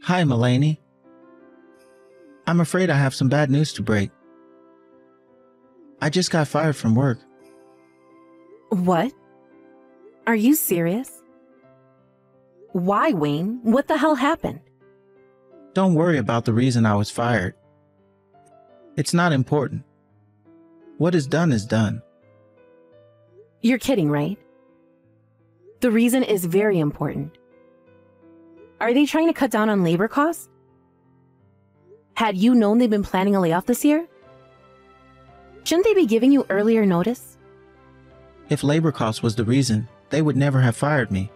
Hi, Mulaney. I'm afraid I have some bad news to break. I just got fired from work. What? Are you serious? Why, Wayne? What the hell happened? Don't worry about the reason I was fired. It's not important. What is done is done. You're kidding, right? The reason is very important. Are they trying to cut down on labor costs? Had you known they've been planning a layoff this year? Shouldn't they be giving you earlier notice? If labor cost was the reason, they would never have fired me.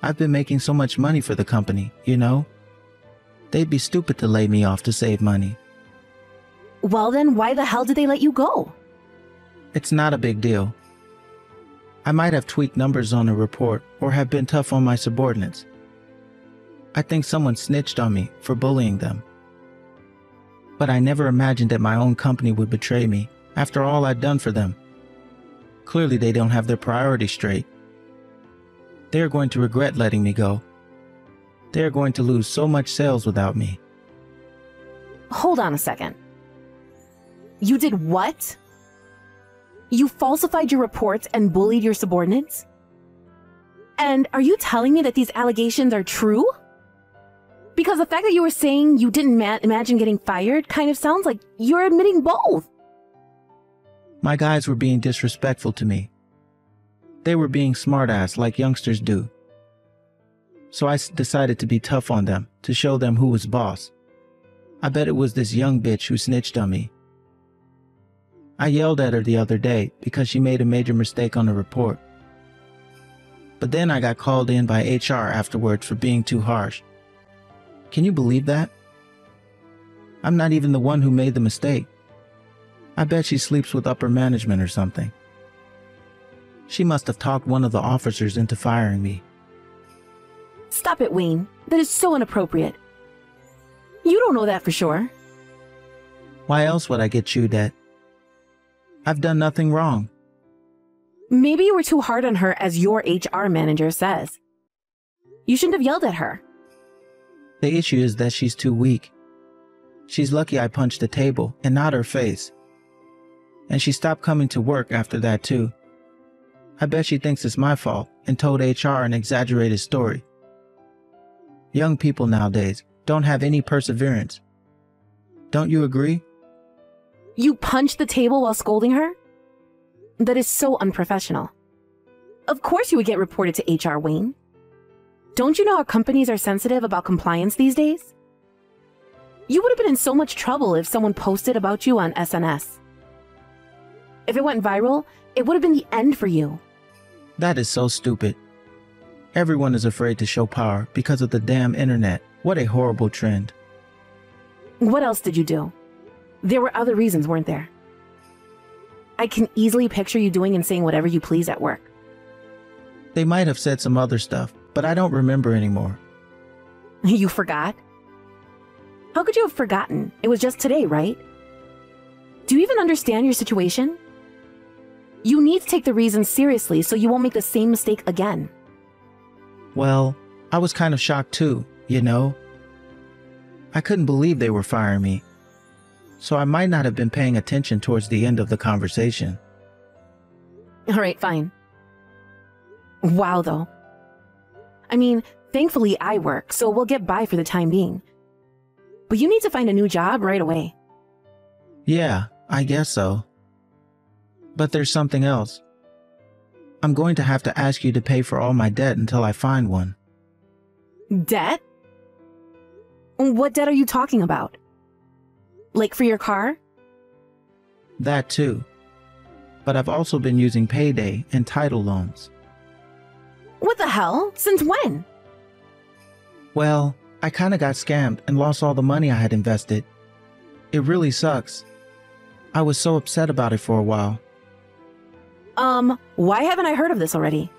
I've been making so much money for the company, you know? They'd be stupid to lay me off to save money. Well then, why the hell did they let you go? It's not a big deal. I might have tweaked numbers on a report or have been tough on my subordinates. I think someone snitched on me for bullying them. But I never imagined that my own company would betray me after all I'd done for them. Clearly they don't have their priorities straight. They're going to regret letting me go. They're going to lose so much sales without me. Hold on a second. You did what? You falsified your reports and bullied your subordinates? And are you telling me that these allegations are true? Because the fact that you were saying you didn't imagine getting fired kind of sounds like you're admitting both. My guys were being disrespectful to me. They were being smartass like youngsters do. So I decided to be tough on them to show them who was boss. I bet it was this young bitch who snitched on me. I yelled at her the other day because she made a major mistake on the report. But then I got called in by HR afterwards for being too harsh. Can you believe that? I'm not even the one who made the mistake. I bet she sleeps with upper management or something. She must have talked one of the officers into firing me. Stop it, Wayne. That is so inappropriate. You don't know that for sure. Why else would I get chewed at? I've done nothing wrong. Maybe you were too hard on her, as your HR manager says. You shouldn't have yelled at her. The issue is that she's too weak. She's lucky I punched the table and not her face. And she stopped coming to work after that too. I bet she thinks it's my fault and told HR an exaggerated story. Young people nowadays don't have any perseverance. Don't you agree? You punched the table while scolding her? That is so unprofessional. Of course you would get reported to HR, Wayne. Don't you know how companies are sensitive about compliance these days? You would have been in so much trouble if someone posted about you on SNS. If it went viral, it would have been the end for you. That is so stupid. Everyone is afraid to show power because of the damn internet. What a horrible trend. What else did you do? There were other reasons, weren't there? I can easily picture you doing and saying whatever you please at work. They might have said some other stuff, but I don't remember anymore. You forgot? How could you have forgotten? It was just today, right? Do you even understand your situation? You need to take the reasons seriously so you won't make the same mistake again. Well, I was kind of shocked too, you know? I couldn't believe they were firing me. So I might not have been paying attention towards the end of the conversation. All right, fine. Wow, though. I mean, thankfully I work, so we'll get by for the time being. But you need to find a new job right away. Yeah, I guess so. But there's something else. I'm going to have to ask you to pay for all my debt until I find one. Debt? What debt are you talking about? Like for your car? That too. But I've also been using payday and title loans. What the hell? Since when? Well, I kinda got scammed and lost all the money I had invested. It really sucks. I was so upset about it for a while. Why haven't I heard of this already?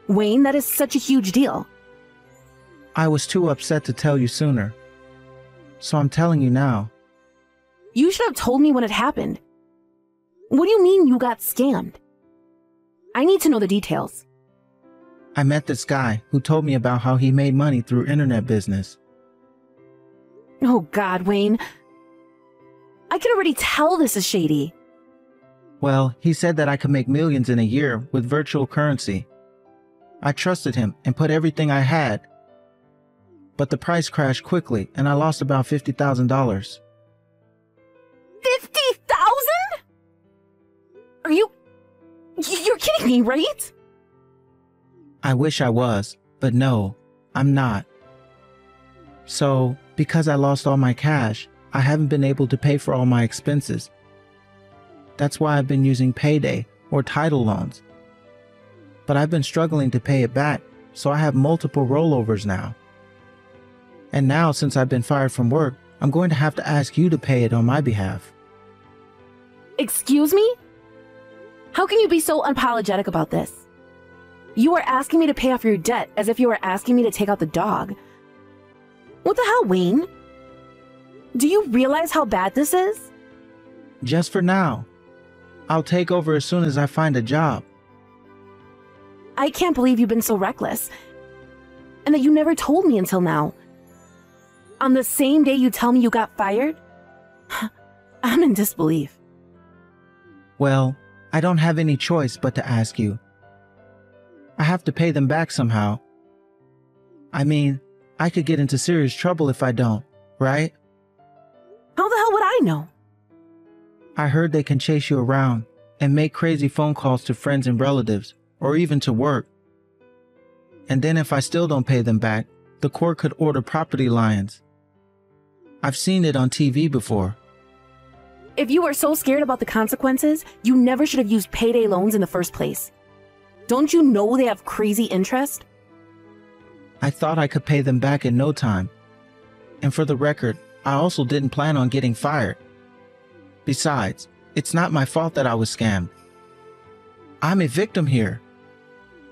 Wayne, that is such a huge deal. I was too upset to tell you sooner. So I'm telling you now. You should have told me when it happened. What do you mean you got scammed? I need to know the details. I met this guy who told me about how he made money through internet business. Oh God, Wayne. I can already tell this is shady. Well, he said that I could make millions in a year with virtual currency. I trusted him and put everything I had. But the price crashed quickly and I lost about $50,000. 50,000? You're kidding me, right? I wish I was, but no, I'm not. So, because I lost all my cash, I haven't been able to pay for all my expenses. That's why I've been using payday or title loans. But I've been struggling to pay it back, so I have multiple rollovers now. And now, since I've been fired from work, I'm going to have to ask you to pay it on my behalf. Excuse me? How can you be so unapologetic about this? You are asking me to pay off your debt as if you were asking me to take out the dog. What the hell, Wayne? Do you realize how bad this is? Just for now. I'll take over as soon as I find a job. I can't believe you've been so reckless. And that you never told me until now. On the same day you tell me you got fired? I'm in disbelief. Well, I don't have any choice but to ask you. I have to pay them back somehow. I mean, I could get into serious trouble if I don't, right? How the hell would I know? I heard they can chase you around and make crazy phone calls to friends and relatives, or even to work. And then if I still don't pay them back, the court could order property liens. I've seen it on TV before. If you are so scared about the consequences, you never should have used payday loans in the first place. Don't you know they have crazy interest? I thought I could pay them back in no time. And for the record, I also didn't plan on getting fired. Besides, it's not my fault that I was scammed. I'm a victim here.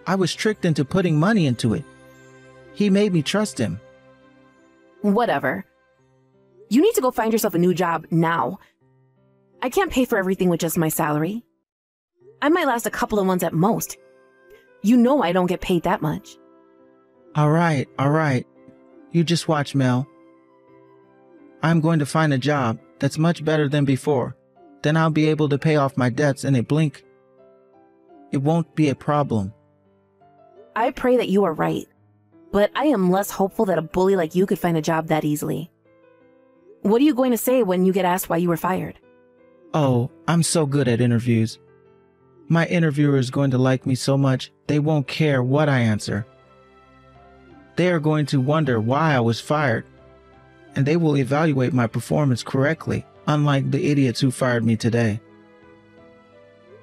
I was tricked into putting money into it. He made me trust him. Whatever. You need to go find yourself a new job now. I can't pay for everything with just my salary. I might last a couple of months at most. You know I don't get paid that much. All right. You just watch, Mel. I'm going to find a job that's much better than before. Then I'll be able to pay off my debts in a blink. It won't be a problem. I pray that you are right, but I am less hopeful that a bully like you could find a job that easily. What are you going to say when you get asked why you were fired? Oh, I'm so good at interviews. My interviewer is going to like me so much they won't care what I answer. They are going to wonder why I was fired, and they will evaluate my performance correctly, unlike the idiots who fired me today.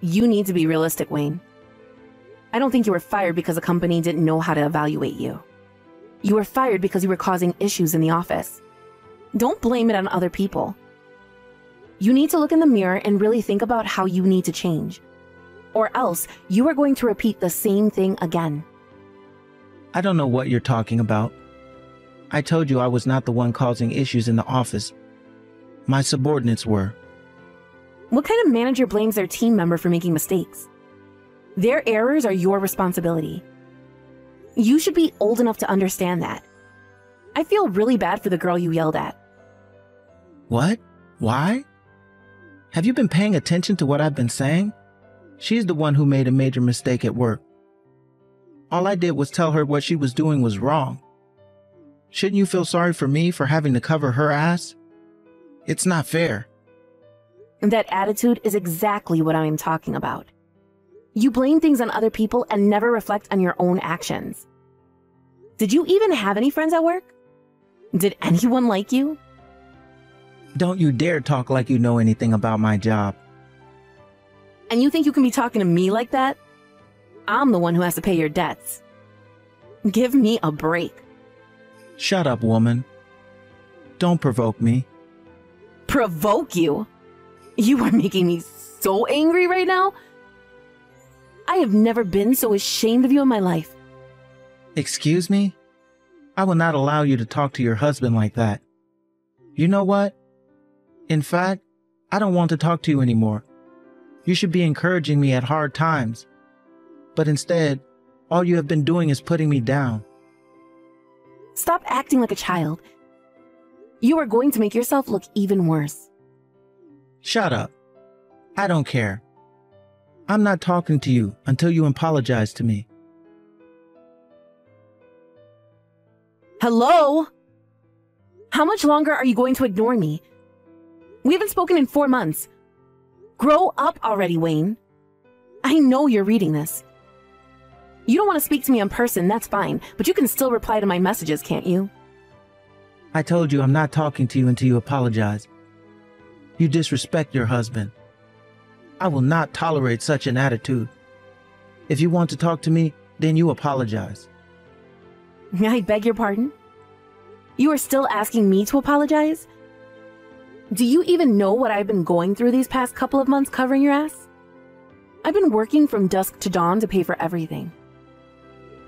You need to be realistic, Wayne. I don't think you were fired because the company didn't know how to evaluate you. You were fired because you were causing issues in the office. Don't blame it on other people. You need to look in the mirror and really think about how you need to change. Or else, you are going to repeat the same thing again. I don't know what you're talking about. I told you I was not the one causing issues in the office. My subordinates were. What kind of manager blames their team member for making mistakes? Their errors are your responsibility. You should be old enough to understand that. I feel really bad for the girl you yelled at. What? Why? Have you been paying attention to what I've been saying? She's the one who made a major mistake at work. All I did was tell her what she was doing was wrong. Shouldn't you feel sorry for me for having to cover her ass? It's not fair. That attitude is exactly what I am talking about. You blame things on other people and never reflect on your own actions. Did you even have any friends at work? Did anyone like you? Don't you dare talk like you know anything about my job. And you think you can be talking to me like that? I'm the one who has to pay your debts. Give me a break. Shut up, woman. Don't provoke me. Provoke you? You are making me so angry right now. I have never been so ashamed of you in my life. Excuse me? I will not allow you to talk to your husband like that. You know what? In fact, I don't want to talk to you anymore. You should be encouraging me at hard times. But instead, All you have been doing is putting me down. Stop acting like a child. You are going to make yourself look even worse. Shut up. I don't care. I'm not talking to you until you apologize to me. Hello? How much longer are you going to ignore me? We haven't spoken in 4 months. Grow up already, Wayne. I know you're reading this. You don't want to speak to me in person, that's fine, but you can still reply to my messages, can't you? I told you I'm not talking to you until you apologize. You disrespect your husband. I will not tolerate such an attitude. If you want to talk to me, then you apologize. I beg your pardon? You are still asking me to apologize? Do you even know what I've been going through these past couple of months covering your ass? I've been working from dusk to dawn to pay for everything.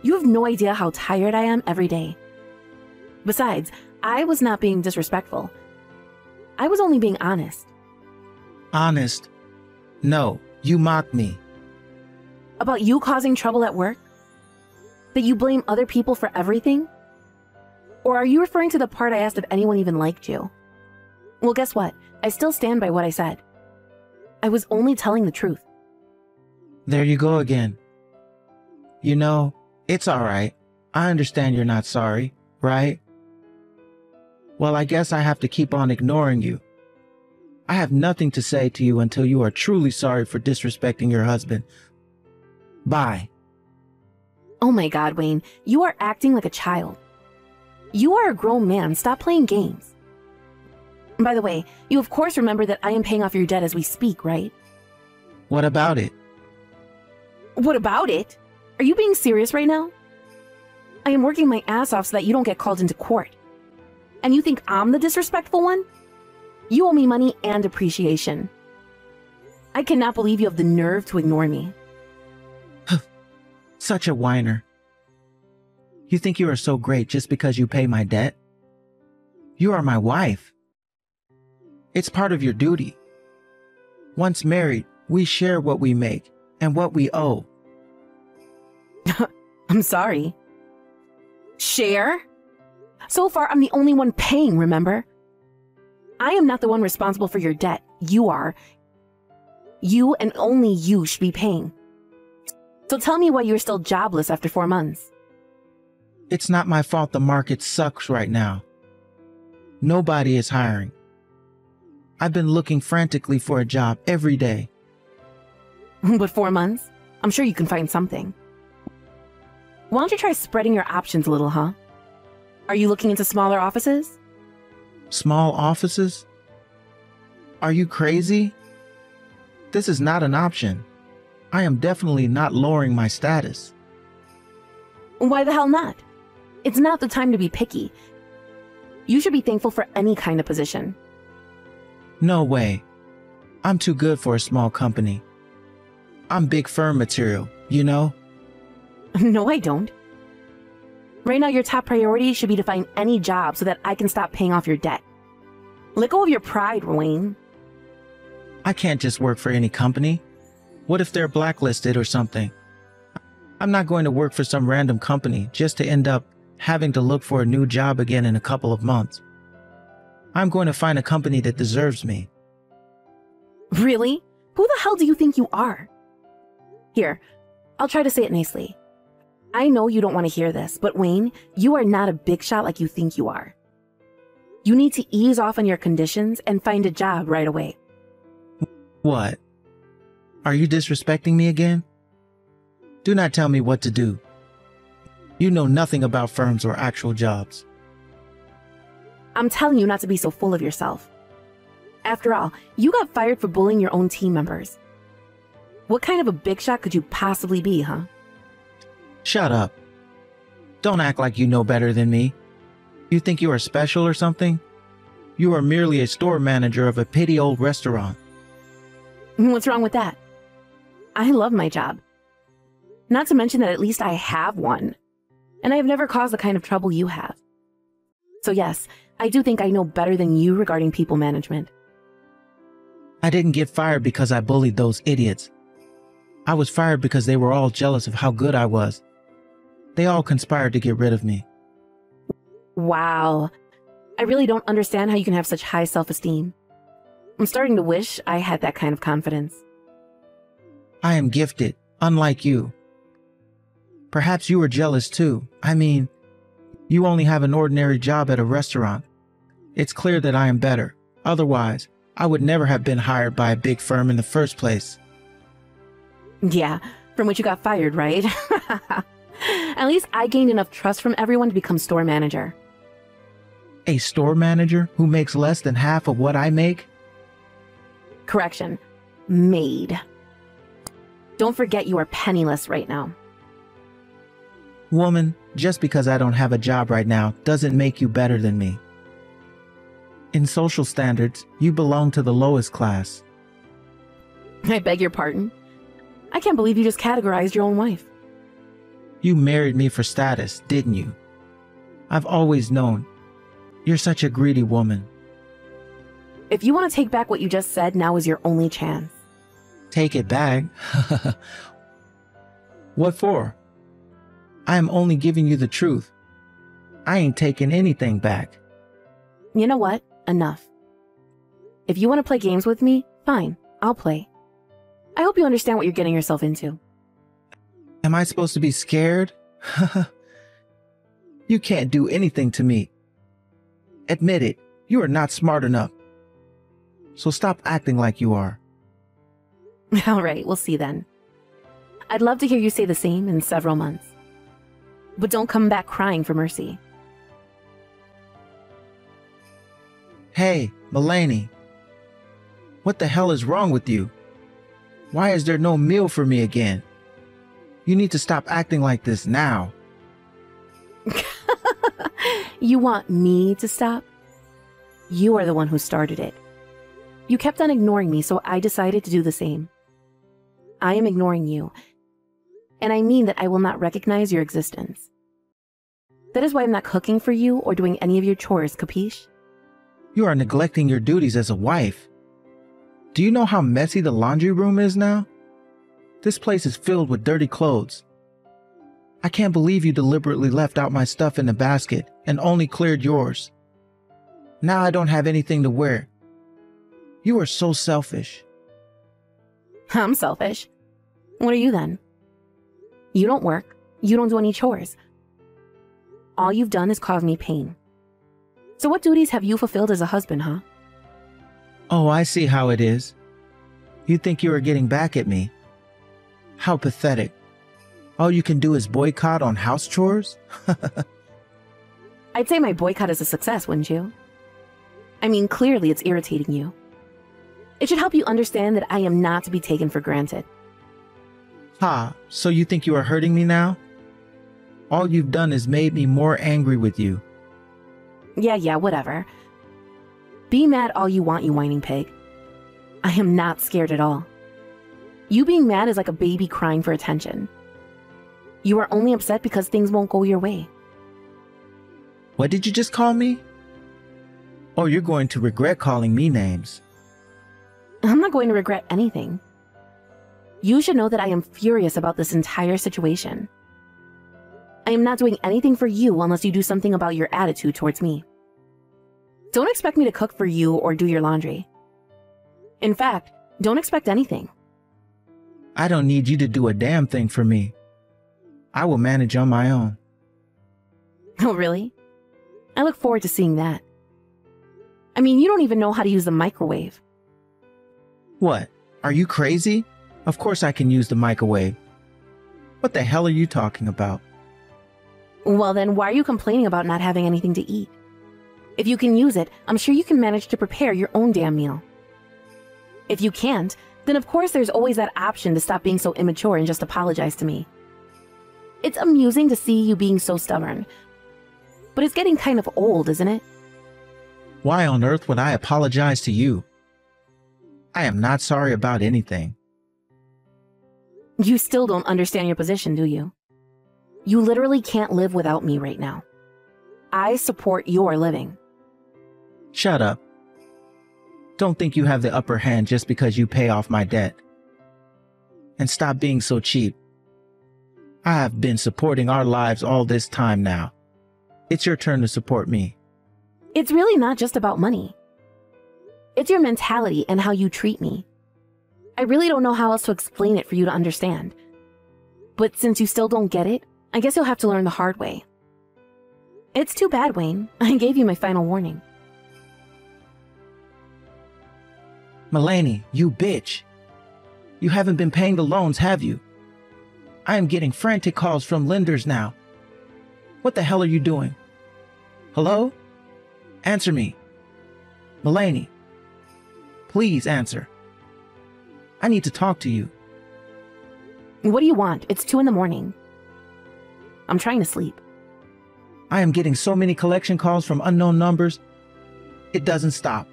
You have no idea how tired I am every day. Besides, I was not being disrespectful. I was only being honest. Honest? No, you mocked me. About you causing trouble at work? That you blame other people for everything? Or are you referring to the part I asked if anyone even liked you? Well, guess what? I still stand by what I said. I was only telling the truth. There you go again. You know, it's all right. I understand you're not sorry, right? Well, I guess I have to keep on ignoring you. I have nothing to say to you until you are truly sorry for disrespecting your husband. Bye. Oh my God, Wayne, you are acting like a child. You are a grown man. Stop playing games. By the way, you of course remember that I am paying off your debt as we speak, right? What about it? What about it? Are you being serious right now? I am working my ass off so that you don't get called into court. And you think I'm the disrespectful one? You owe me money and appreciation. I cannot believe you have the nerve to ignore me. Such a whiner. You think you are so great just because you pay my debt? You are my wife. It's part of your duty. Once married, we share what we make and what we owe. I'm sorry. Share? So far, I'm the only one paying, remember? I am not the one responsible for your debt. You are. You and only you should be paying. So tell me why you're still jobless after 4 months. It's not my fault the market sucks right now. Nobody is hiring. I've been looking frantically for a job every day. But 4 months? I'm sure you can find something. Why don't you try spreading your options a little, huh? Are you looking into smaller offices? Small offices? Are you crazy? This is not an option. I am definitely not lowering my status. Why the hell not? It's not the time to be picky. You should be thankful for any kind of position. No way. I'm too good for a small company. I'm big firm material, you know? No, I don't. Right now, your top priority should be to find any job so that I can stop paying off your debt. Let go of your pride, Wayne. I can't just work for any company. What if they're blacklisted or something? I'm not going to work for some random company just to end up having to look for a new job again in a couple of months. I'm going to find a company that deserves me. Really? Who the hell do you think you are? Here, I'll try to say it nicely. I know you don't want to hear this, but Wayne, you are not a big shot like you think you are. You need to ease off on your conditions and find a job right away. What? Are you disrespecting me again? Do not tell me what to do. You know nothing about firms or actual jobs. I'm telling you not to be so full of yourself. After all, you got fired for bullying your own team members. What kind of a big shot could you possibly be, huh? Shut up. Don't act like you know better than me. You think you are special or something? You are merely a store manager of a petty old restaurant. What's wrong with that? I love my job. Not to mention that at least I have one. And I have never caused the kind of trouble you have. So yes, I do think I know better than you regarding people management. I didn't get fired because I bullied those idiots. I was fired because they were all jealous of how good I was They all conspired to get rid of me. Wow. I really don't understand how you can have such high self-esteem. I'm starting to wish I had that kind of confidence. I am gifted, unlike you. Perhaps you were jealous too. I mean, you only have an ordinary job at a restaurant. It's clear that I am better. Otherwise, I would never have been hired by a big firm in the first place. Yeah, from which you got fired, right? At least I gained enough trust from everyone to become store manager. A store manager who makes less than half of what I make? Correction. Maid. Don't forget you are penniless right now. Woman, just because I don't have a job right now doesn't make you better than me. In social standards, you belong to the lowest class. I beg your pardon? I can't believe you just categorized your own wife. You married me for status, didn't you? I've always known. You're such a greedy woman. If you want to take back what you just said, now is your only chance. Take it back? What for? I am only giving you the truth. I ain't taking anything back. You know what? Enough. If you want to play games with me, fine, I'll play. I hope you understand what you're getting yourself into. Am I supposed to be scared? You can't do anything to me. Admit it, you are not smart enough. So stop acting like you are. All right, we'll see then. I'd love to hear you say the same in several months. But don't come back crying for mercy. Hey, Mulaney. What the hell is wrong with you? Why is there no meal for me again? You need to stop acting like this now. You want me to stop? You are the one who started it. You kept on ignoring me, so I decided to do the same. I am ignoring you. And I mean that I will not recognize your existence. That is why I'm not cooking for you or doing any of your chores, capiche? You are neglecting your duties as a wife. Do you know how messy the laundry room is now? This place is filled with dirty clothes. I can't believe you deliberately left out my stuff in the basket and only cleared yours. Now I don't have anything to wear. You are so selfish. I'm selfish. What are you then? You don't work. You don't do any chores. All you've done is cause me pain. So what duties have you fulfilled as a husband, huh? Oh, I see how it is. You think you are getting back at me. How pathetic. All you can do is boycott on house chores? I'd say my boycott is a success, wouldn't you? I mean, clearly it's irritating you. It should help you understand that I am not to be taken for granted. Ha, so you think you are hurting me now? All you've done is made me more angry with you. Yeah, whatever. Be mad all you want, you whining pig. I am not scared at all. You being mad is like a baby crying for attention. You are only upset because things won't go your way. What did you just call me? Oh, you're going to regret calling me names. I'm not going to regret anything. You should know that I am furious about this entire situation. I am not doing anything for you unless you do something about your attitude towards me. Don't expect me to cook for you or do your laundry. In fact, don't expect anything. I don't need you to do a damn thing for me. I will manage on my own. Oh, really? I look forward to seeing that. I mean, you don't even know how to use the microwave. What? Are you crazy? Of course I can use the microwave. What the hell are you talking about? Well then, why are you complaining about not having anything to eat? If you can use it, I'm sure you can manage to prepare your own damn meal. If you can't, then of course there's always that option to stop being so immature and just apologize to me. It's amusing to see you being so stubborn. But it's getting kind of old, isn't it? Why on earth would I apologize to you? I am not sorry about anything. You still don't understand your position, do you? You literally can't live without me right now. I support your living. Shut up. Don't think you have the upper hand just because you pay off my debt. And stop being so cheap. I have been supporting our lives all this time now. It's your turn to support me. It's really not just about money. It's your mentality and how you treat me. I really don't know how else to explain it for you to understand. But since you still don't get it, I guess you'll have to learn the hard way. It's too bad, Wayne. I gave you my final warning. Mulaney, you bitch. You haven't been paying the loans, have you? I am getting frantic calls from lenders now. What the hell are you doing? Hello? Answer me. Mulaney. Please answer. I need to talk to you. What do you want? It's 2 in the morning. I'm trying to sleep. I am getting so many collection calls from unknown numbers. It doesn't stop.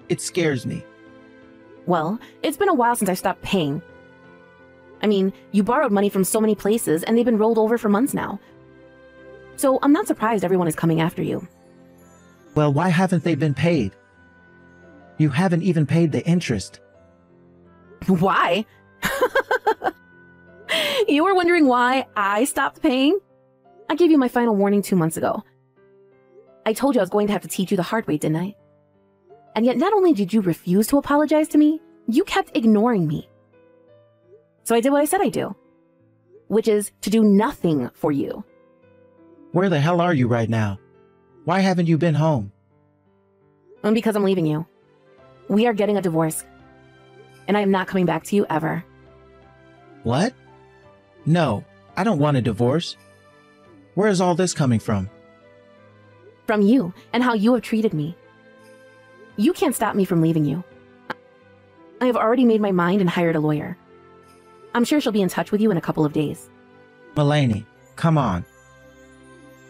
It scares me. Well, it's been a while since I stopped paying. I mean, you borrowed money from so many places and they've been rolled over for months now. So I'm not surprised everyone is coming after you. Well, why haven't they been paid? You haven't even paid the interest. Why? You were wondering why I stopped paying? I gave you my final warning 2 months ago. I told you I was going to have to teach you the hard way, didn't I? And yet not only did you refuse to apologize to me, you kept ignoring me. So I did what I said I'd do, which is to do nothing for you. Where the hell are you right now? Why haven't you been home? And because I'm leaving you. We are getting a divorce. And I am not coming back to you ever. What? No, I don't want a divorce. Where is all this coming from? From you and how you have treated me. You can't stop me from leaving you. I have already made my mind and hired a lawyer. I'm sure she'll be in touch with you in a couple of days. Mulaney, come on.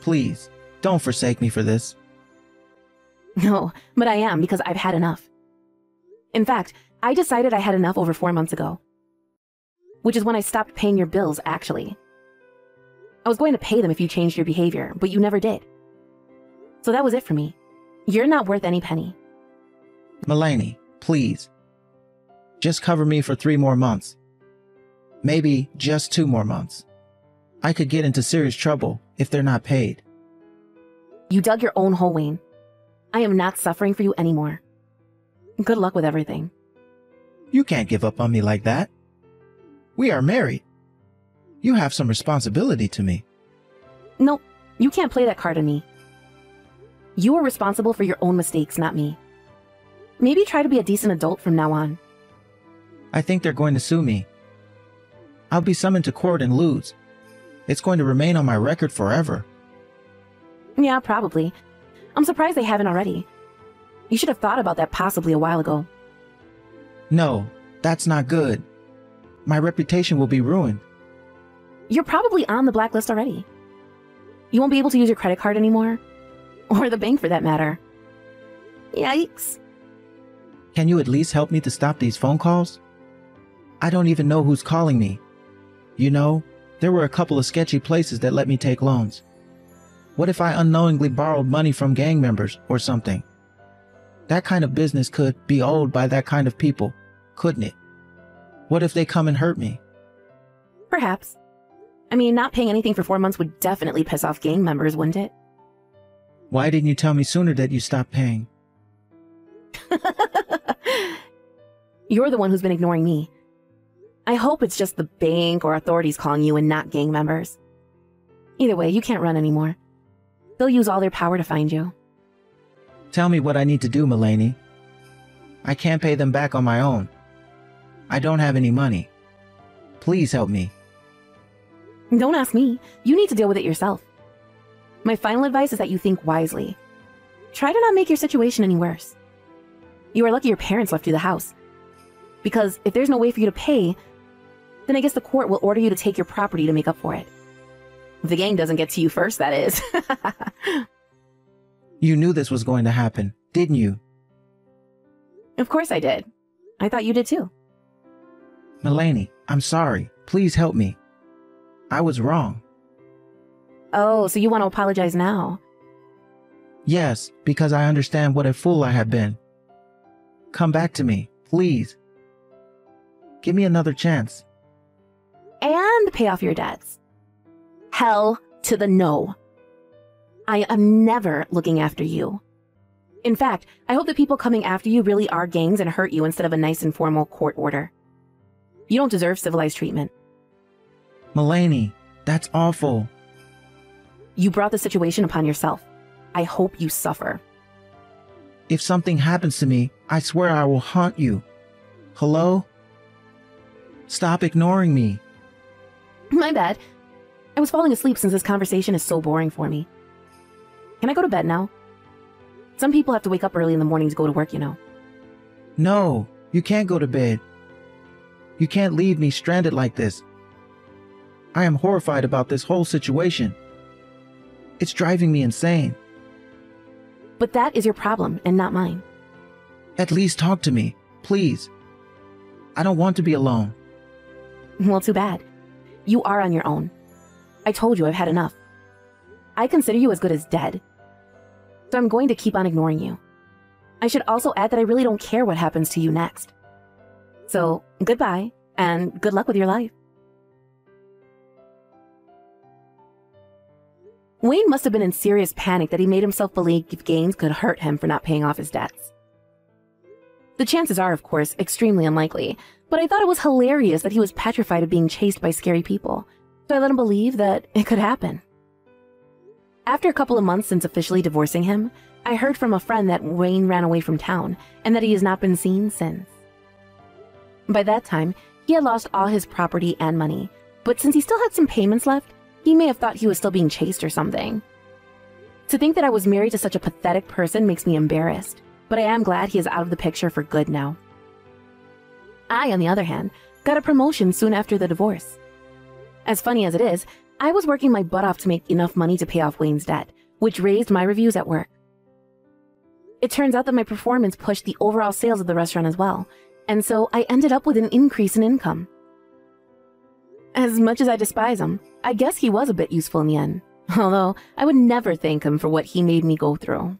Please, don't forsake me for this. No, but I am because I've had enough. In fact, I decided I had enough over 4 months ago. Which is when I stopped paying your bills, actually. I was going to pay them if you changed your behavior, but you never did. So that was it for me. You're not worth any penny. Mulaney, please. Just cover me for 3 more months. Maybe just 2 more months. I could get into serious trouble if they're not paid. You dug your own hole, Wayne. I am not suffering for you anymore. Good luck with everything. You can't give up on me like that. We are married. You have some responsibility to me. No, you can't play that card on me. You are responsible for your own mistakes, not me. Maybe try to be a decent adult from now on. I think they're going to sue me. I'll be summoned to court and lose. It's going to remain on my record forever. Yeah, probably. I'm surprised they haven't already. You should have thought about that possibly a while ago. No, that's not good. My reputation will be ruined. You're probably on the blacklist already. You won't be able to use your credit card anymore. Or the bank for that matter. Yikes. Can you at least help me to stop these phone calls? I don't even know who's calling me. You know, there were a couple of sketchy places that let me take loans. What if I unknowingly borrowed money from gang members or something? That kind of business could be owned by that kind of people, couldn't it? What if they come and hurt me? Perhaps. I mean, not paying anything for 4 months would definitely piss off gang members, wouldn't it? Why didn't you tell me sooner that you stopped paying? You're the one who's been ignoring me. I hope it's just the bank or authorities calling you and not gang members. Either way, you can't run anymore. They'll use all their power to find you. Tell me what I need to do, Mulaney. I can't pay them back on my own. I don't have any money. Please help me. Don't ask me. You need to deal with it yourself. My final advice is that you think wisely. Try to not make your situation any worse. You are lucky your parents left you the house. Because if there's no way for you to pay, then I guess the court will order you to take your property to make up for it. If the gang doesn't get to you first, that is. You knew this was going to happen, didn't you? Of course I did. I thought you did too. Mulaney, I'm sorry. Please help me. I was wrong. Oh, so you want to apologize now? Yes, because I understand what a fool I have been. Come back to me, please. Give me another chance. And pay off your debts. hell to the no. I am never looking after you. In fact, I hope the people coming after you really are gangs and hurt you instead of a nice and formal court order. You don't deserve civilized treatment. Mulaney, that's awful. You brought the situation upon yourself. I hope you suffer. If something happens to me, I swear I will haunt you. Hello? Stop ignoring me. My bad. I was falling asleep since this conversation is so boring for me. Can I go to bed now? Some people have to wake up early in the morning to go to work, you know. No, you can't go to bed. You can't leave me stranded like this. I am horrified about this whole situation. It's driving me insane. But that is your problem and not mine. At least talk to me, please. I don't want to be alone. Well, too bad. You are on your own. I told you I've had enough. I consider you as good as dead. So I'm going to keep on ignoring you. I should also add that I really don't care what happens to you next. So, goodbye, and good luck with your life. Wayne must have been in serious panic that he made himself believe gangs could hurt him for not paying off his debts. The chances are, of course, extremely unlikely, but I thought it was hilarious that he was petrified of being chased by scary people, so I let him believe that it could happen. After a couple of months since officially divorcing him, I heard from a friend that Wayne ran away from town and that he has not been seen since. By that time, he had lost all his property and money, but since he still had some payments left, he may have thought he was still being chased or something. To think that I was married to such a pathetic person makes me embarrassed, but I am glad he is out of the picture for good now. I, on the other hand, got a promotion soon after the divorce. As funny as it is, I was working my butt off to make enough money to pay off Wayne's debt, which raised my reviews at work. It turns out that my performance pushed the overall sales of the restaurant as well, and so I ended up with an increase in income. As much as I despise him, I guess he was a bit useful in the end, although I would never thank him for what he made me go through.